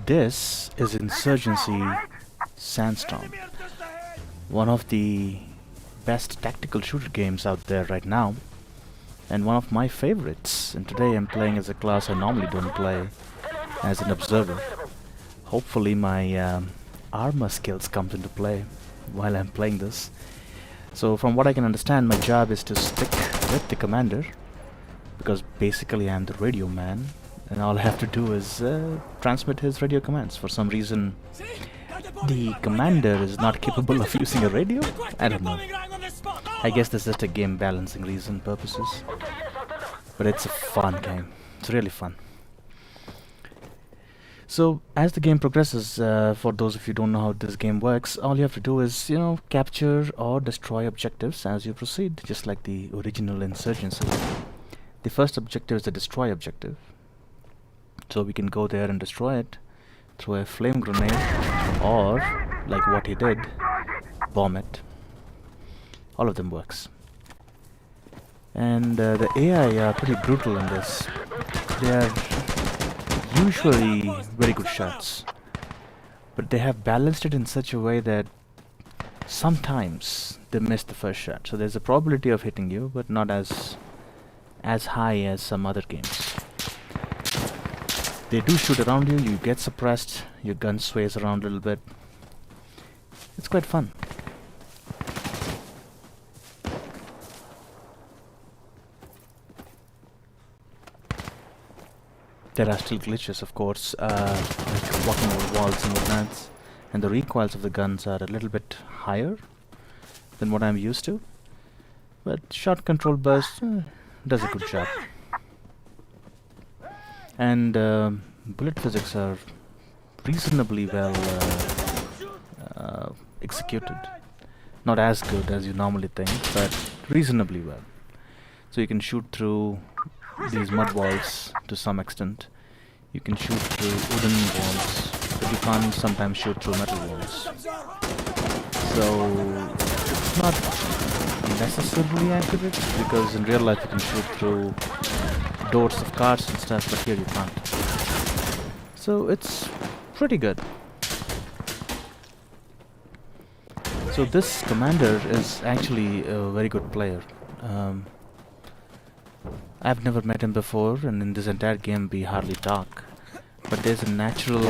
This is Insurgency Sandstorm, one of the best tactical shooter games out there right now, and one of my favorites. And today I'm playing as a class I normally don't play, as an observer. Hopefully my armor skills comes into play while I'm playing this. So from what I can understand, my job is to stick with the commander, because basically I'm the radio man, and all I have to do is transmit his radio commands. For some reason, the commander is not capable of using a radio? I don't know. I guess this is just a game balancing reason purposes. But it's a fun game. It's really fun. So, as the game progresses, for those of you who don't know how this game works, all you have to do is, capture or destroy objectives as you proceed, just like the original Insurgency. The first objective is the destroy objective. So we can go there and destroy it through a flame grenade, or, like what he did, bomb it. All of them works. And the AI are pretty brutal in this. They are usually very good shots, but they have balanced it in such a way that sometimes they miss the first shot. So there's a probability of hitting you, but not as high as some other games. They do shoot around you, you get suppressed, your gun sways around a little bit. It's quite fun. There are still glitches, of course, like walking over walls and whatnot, and the recoils of the guns are a little bit higher than what I'm used to. But shot control burst does a good job. And bullet physics are reasonably well executed. Not as good as you normally think, but reasonably well. So you can shoot through these mud walls to some extent. You can shoot through wooden walls, but you can't sometimes shoot through metal walls. So it's not necessarily accurate, because in real life you can shoot through doors of cars and stuff, but here you can't. So it's pretty good. So this commander is actually a very good player. I've never met him before, and in this entire game we hardly talk. But there's a natural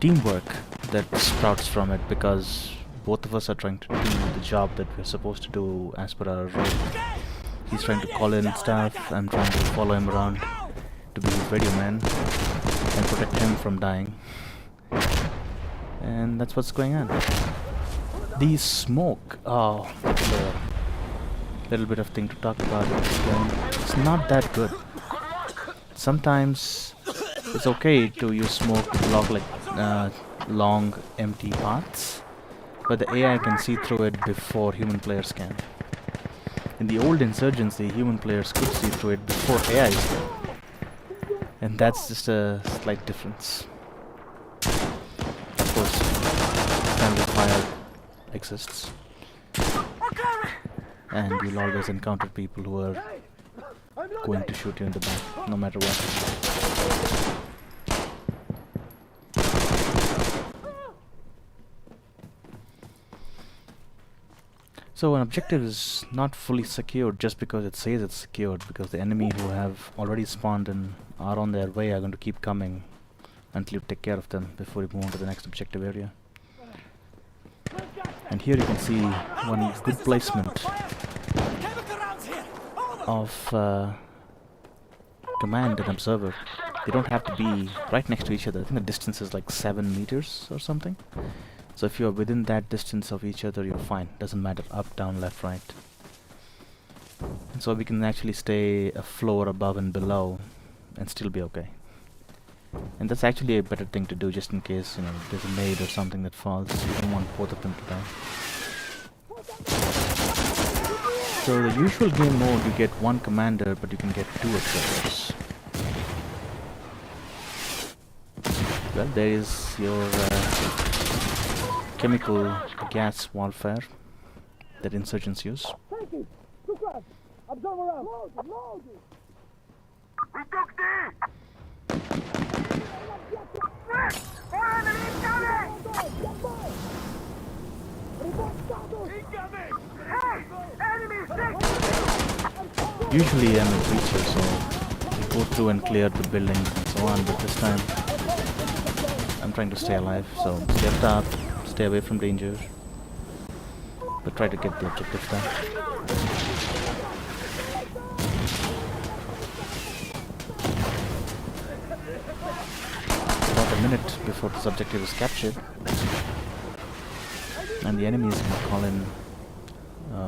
teamwork that sprouts from it, because both of us are trying to do the job that we're supposed to do as per our role. He's trying to call in stuff, I'm trying to follow him around to be his radio man and protect him from dying. And that's what's going on. The smoke, that's a little bit of thing to talk about in this game. It's not that good. Sometimes it's okay to use smoke to block like long empty paths, but the AI can see through it before human players can. In the old Insurgency, human players could see through it before AI did. And that's just a slight difference. Of course, friendly fire exists. And you'll always encounter people who are going to shoot you in the back, no matter what. So an objective is not fully secured just because it says it's secured, because the enemy who have already spawned and are on their way are going to keep coming until you take care of them before you move on to the next objective area. And here you can see one good placement of command and observer. They don't have to be right next to each other. I think the distance is like 7 meters or something. So if you're within that distance of each other, you're fine. Doesn't matter up, down, left, right. And so we can actually stay a floor above and below and still be okay. And that's actually a better thing to do, just in case, there's a nade or something that falls. You don't want both of them to die. So the usual game mode, you get one commander, but you can get 2 observers. Well, there is your chemical gas warfare that insurgents use. Usually I'm a breacher, so I go through and clear the buildings and so on, but this time I'm trying to stay alive, so stay up top, stay away from danger, but try to get the objective done. About a minute before this objective is captured, and the enemies can call in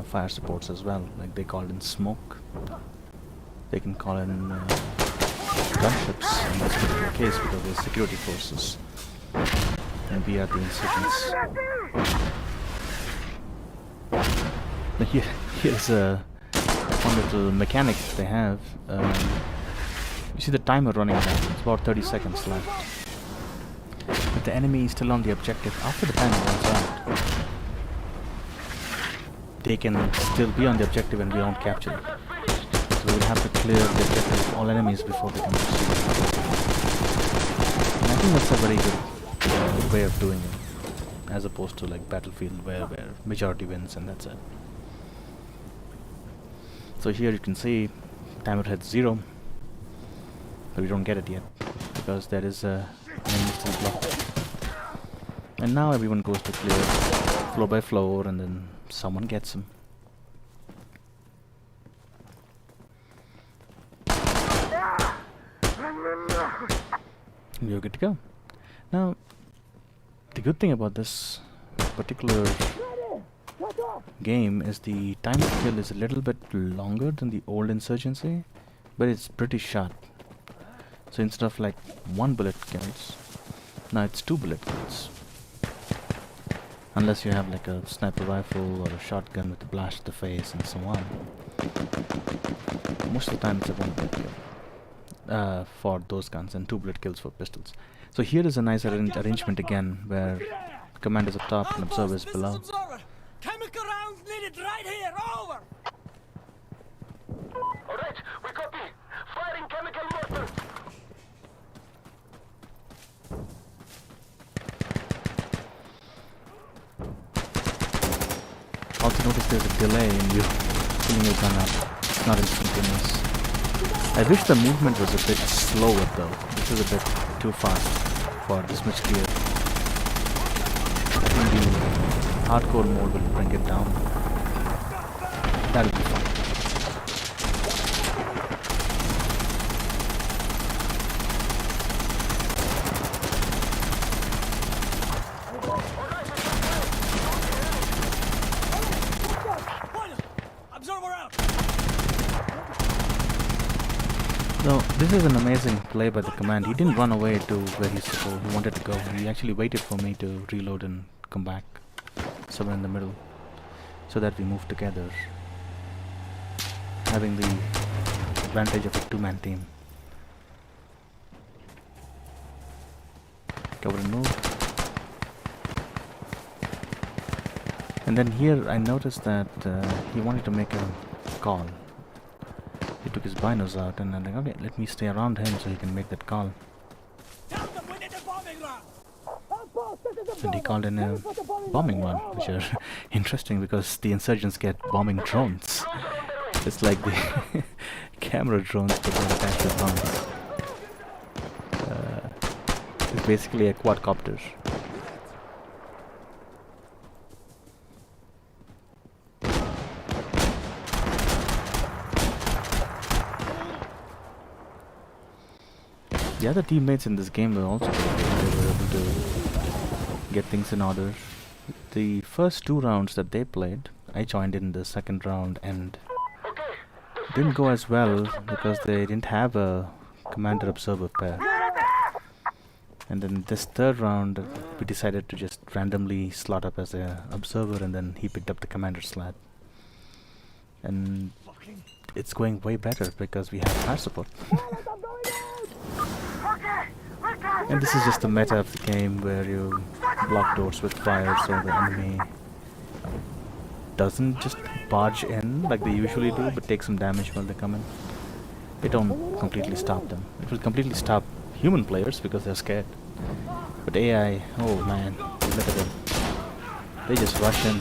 fire supports as well, like they called in smoke. They can call in gunships in this particular case because they're security forces, and we are the insurgents. Now here's a one little mechanic they have. You see the timer running down. It's about 30 seconds left. But the enemy is still on the objective after the timer runs out. They can still be on the objective and we won't capture it. So we'll have to clear the objective of all enemies before they can proceed. And I think that's a very good way of doing it, as opposed to like Battlefield where majority wins and that's it. So here you can see timer hits 0, but we don't get it yet because there is a enemy still blocked. And now everyone goes to clear floor by floor and then someone gets him. You're good to go. Now, the good thing about this particular game is the time to kill is a little bit longer than the old Insurgency, but it's pretty short. So instead of like 1 bullet kills, now it's 2 bullet kills. Unless you have like a sniper rifle or a shotgun with a blast to the face and so on. Most of the time it's a 1 bullet kill for those guns and 2 bullet kills for pistols. So here is a nice arrangement again where command is up top and observer is below. Chemical rounds needed right here, over! Alright, we copy. Firing chemical mortar. Also notice there's a delay in you pulling your gun up. It's not instantaneous. I wish the movement was a bit slower though. This is a bit too fast for this much clear. I think the hardcore mode will bring it down. That'll be fun. So this is an amazing play by the command. He didn't run away to where he wanted to go. He actually waited for me to reload and come back somewhere in the middle so that we move together, having the advantage of a 2-man team. Cover and move. And then here I noticed that he wanted to make a call. He took his binos out and I'm like, okay, let me stay around him so he can make that call. And he called in a bombing run, which are interesting because the insurgents get bombing drones. It's like the camera drones but they're attached with bombs. It's basically a quadcopter. The other teammates in this game were also good. They were able to get things in order. The first 2 rounds that they played, I joined in the second round and didn't go as well because they didn't have a commander-observer pair. And then this 3rd round, we decided to just randomly slot up as an observer and then he picked up the commander slot. And it's going way better because we have fire support. And this is just the meta of the game where you block doors with fire so the enemy doesn't just barge in like they usually do, but take some damage while they come in, it don't completely stop them. It will completely stop human players because they're scared. But AI, oh man, look at them. They just rush in.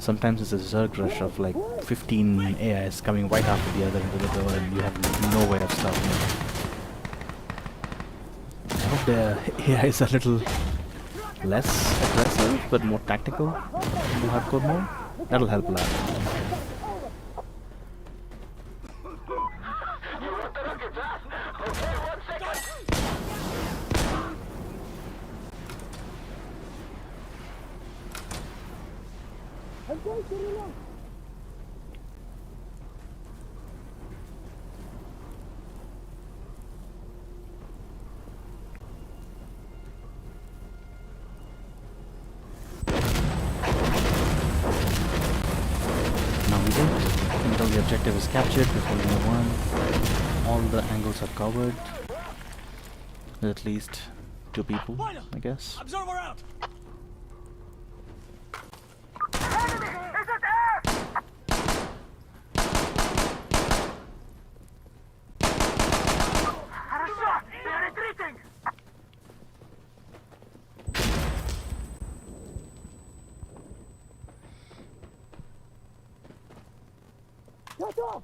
Sometimes it's a zerg rush of like 15 AIs coming right after the other into the door, and you have no way of stopping them. I hope the AI is a little less aggressive but more tactical in the hardcore mode. That'll help a lot. You want the rockets, huh? Okay, 1 second. Now we did. Until the objective is captured before we move on. All the angles are covered. With at least 2 people, I guess. Observer out! Enemy! Is it air? Had a shot! They're retreating! Get off!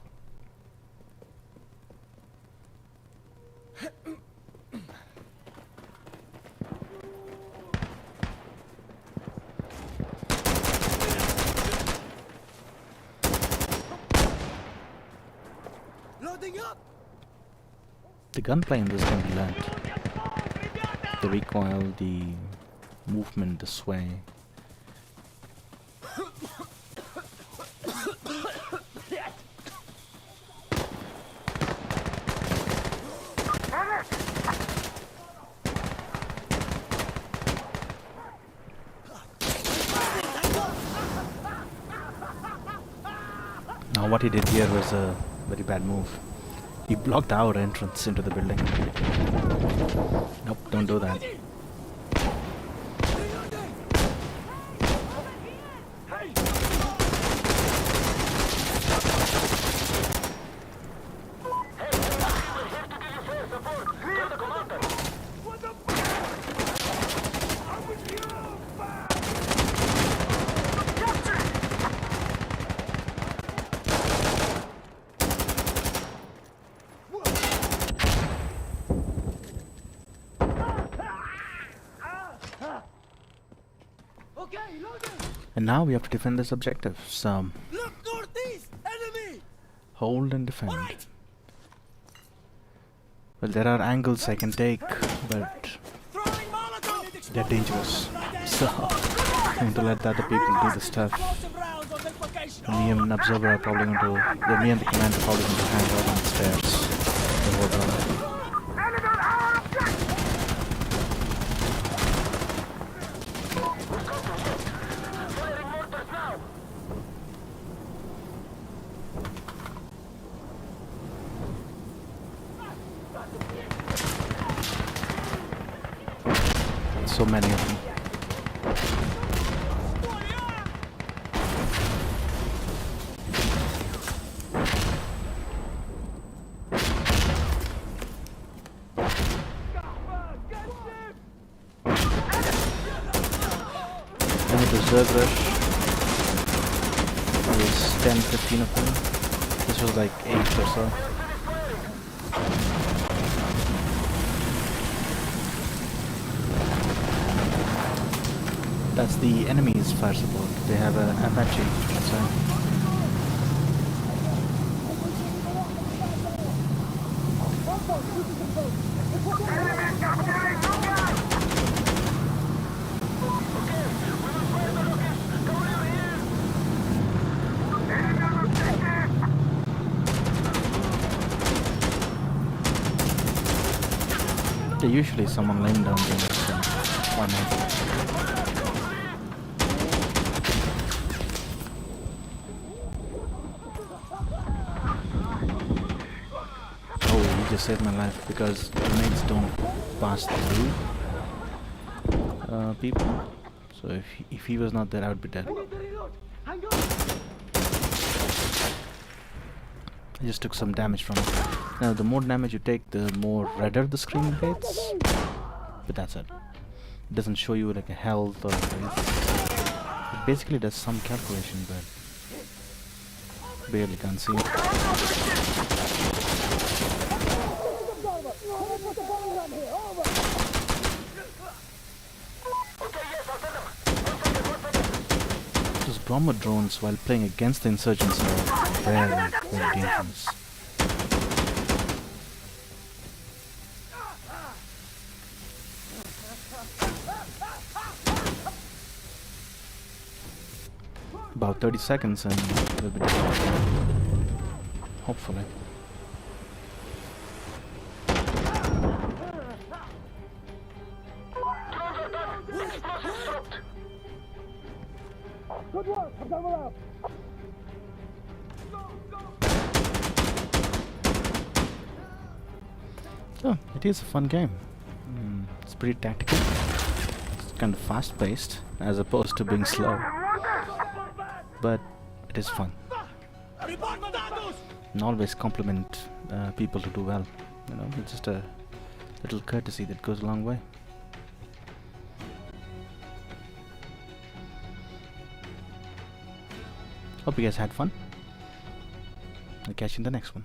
Loading up! The gunplay in this can be learned. The recoil, the movement, the sway. Now what he did here was a very bad move. He blocked our entrance into the building. Nope, don't do that. And now we have to defend this objective. Some Look northeast! Enemy! hold and defend. Right! Well, there are angles I can take, but Throwing Molotov! they're dangerous. So I'm going to let the other people do the stuff. Explosive rounds on this location. Me and the observer are probably going to, me and the commander are probably going to hang out on the stairs. The whole time. So many of them. And with the Zerg rush, there was 10-15 of them. This was like 8 or so. That's the enemy's fire support. They have an Apache outside. There's usually someone laying down there. So why not? Just saved my life because grenades don't pass through people, So if he was not there, I would be dead. I just took some damage from it. Now the more damage you take, the more redder the screen gets. But that's it. It doesn't show you like a health or anything. It basically does some calculation, but barely can't see it. Those bomber drones while playing against the insurgency are very, very dangerous. About 30 seconds and we'll be done. Hopefully. Good work, I'm double up. So, it is a fun game. It's pretty tactical. It's kind of fast paced as opposed to being slow. But it is fun. And always compliment people who do well. You know, it's just a little courtesy that goes a long way. Hope you guys had fun. I'll catch you in the next one.